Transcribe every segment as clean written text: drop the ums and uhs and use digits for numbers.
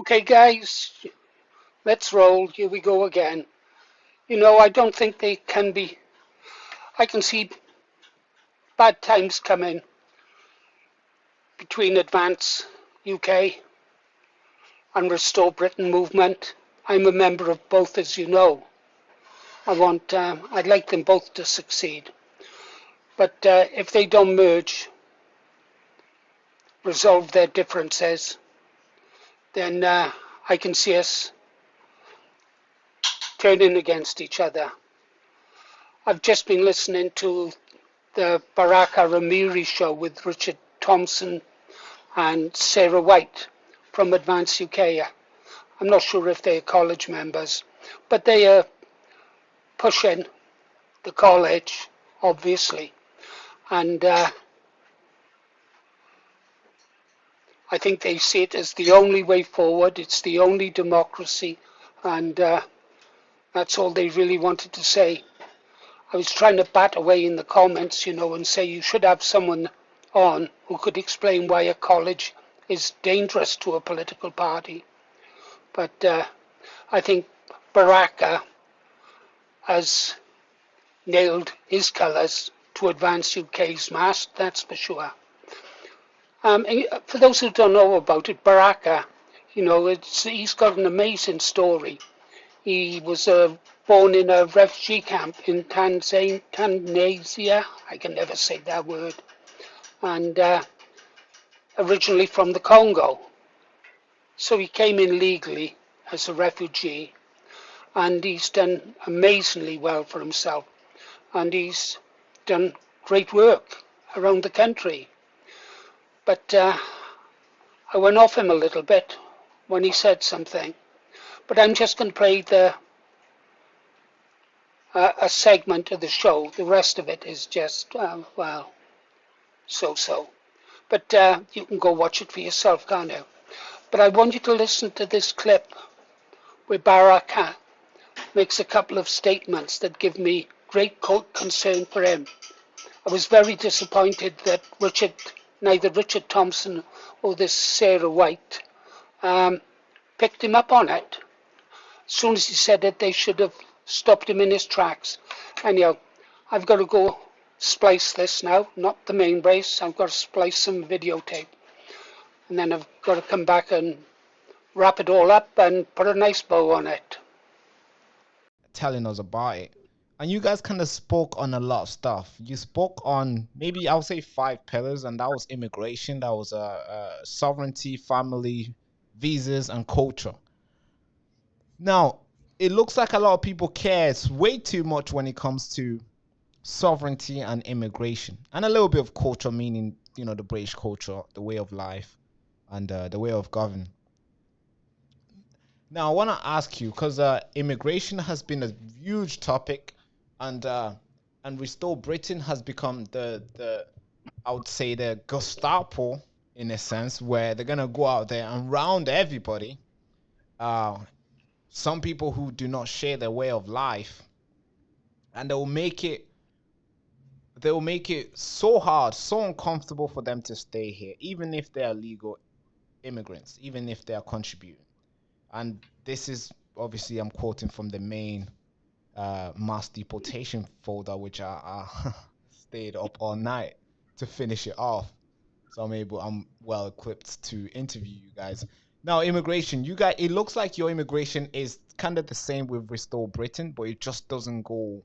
Okay, guys, let's roll. Here we go again. I don't think they can be. I can see bad times coming between Advance UK and Restore Britain movement. I'm a member of both, as you know. I'd like them both to succeed. But if they don't merge, resolve their differences, then I can see us turning against each other. I've just been listening to the Baraka Amuri show with Richard Thompson and Sarah White from Advance UK. I'm not sure if they're college members, but they are pushing the college, obviously. And I think they see it as the only way forward. It's the only democracy, and that's all they really wanted to say. I was trying to bat away in the comments, and say you should have someone on who could explain why a college is dangerous to a political party. But I think Baraka has nailed his colours to Advance UK's mast, that's for sure. For those who don't know about it, Baraka, he's got an amazing story. He was born in a refugee camp in Tanzania. I can never say that word. And originally from the Congo. So he came in legally as a refugee, and he's done amazingly well for himself. And he's done great work around the country. But I went off him a little bit when he said something. But I'm just going to play a segment of the show. The rest of it is just, so-so. But you can go watch it for yourself, can't you? But I want you to listen to this clip where Baraka makes a couple of statements that give me great concern for him. I was very disappointed that neither Richard Thompson or this Sarah White picked him up on it. As soon as he said it, they should have stopped him in his tracks. Anyhow, I've got to go splice this now, not the main brace. I've got to splice some videotape. And then I've got to come back and wrap it all up and put a nice bow on it. Telling us about it. And you guys kind of spoke on a lot of stuff. You spoke on maybe I'll say 5 pillars, and that was immigration, that was sovereignty, family, visas, and culture. Now, it looks like a lot of people cares way too much when it comes to sovereignty and immigration, and a little bit of culture, meaning the British culture, the way of life, and the way of government. Now, I want to ask you because immigration has been a huge topic, and Restore Britain has become the I would say the Gestapo in a sense, where they're gonna go out there and round everybody. Uh, some people who do not share their way of life, and they will make it so hard, so uncomfortable for them to stay here, even if they are legal immigrants, even if they are contributing. And this is obviously I'm quoting from the main mass deportation folder, which I stayed up all night to finish it off. So I'm well equipped to interview you guys. Now, immigration, you guys, it looks like your immigration is kind of the same with Restore Britain, but it just doesn't go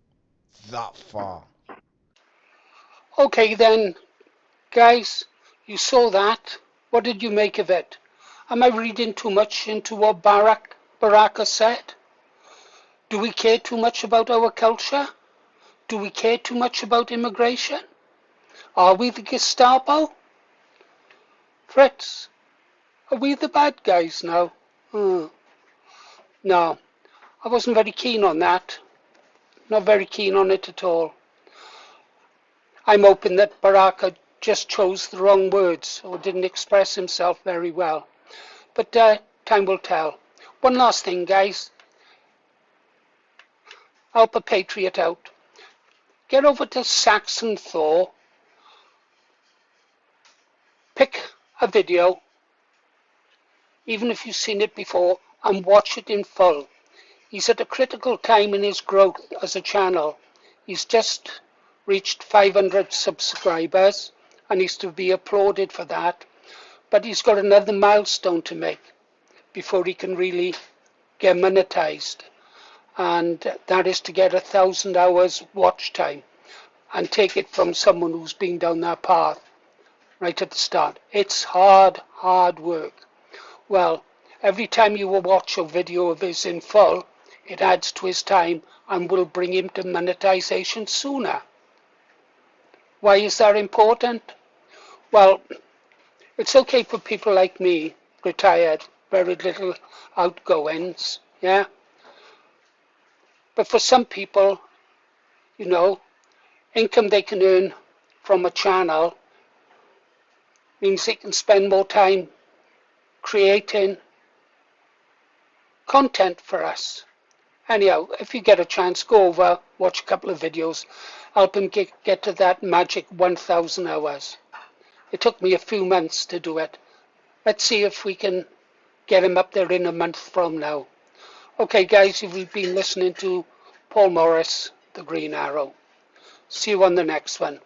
that far. Okay then, guys, you saw that. What did you make of it? Am I reading too much into what Baraka said? Do we care too much about our culture? Do we care too much about immigration? Are we the Gestapo? Fritz, are we the bad guys now? No, I wasn't very keen on that. Not very keen on it at all. I'm hoping that Baraka just chose the wrong words or didn't express himself very well. But time will tell. One last thing, guys. Help a patriot out. Get over to Saxon Thor. Pick a video. even if you've seen it before, and watch it in full. He's at a critical time in his growth as a channel. He's just reached 500 subscribers and he's to be applauded for that. But he's got another milestone to make before he can really get monetized. And that is to get 1,000 hours watch time and take it from someone who's been down that path right at the start. It's hard work. Well, every time you watch a video of his in full, it adds to his time and will bring him to monetization sooner. Why is that important? Well, it's okay for people like me, retired, very little outgoings, yeah? But for some people, you know, income they can earn from a channel means they can spend more time creating content for us. Anyhow, if you get a chance, go over, watch a couple of videos, help him get to that magic 1,000 hours. It took me a few months to do it. Let's see if we can get him up there in a month from now. Okay, guys, you've been listening to Paul Morris, The Green Arrow. See you on the next one.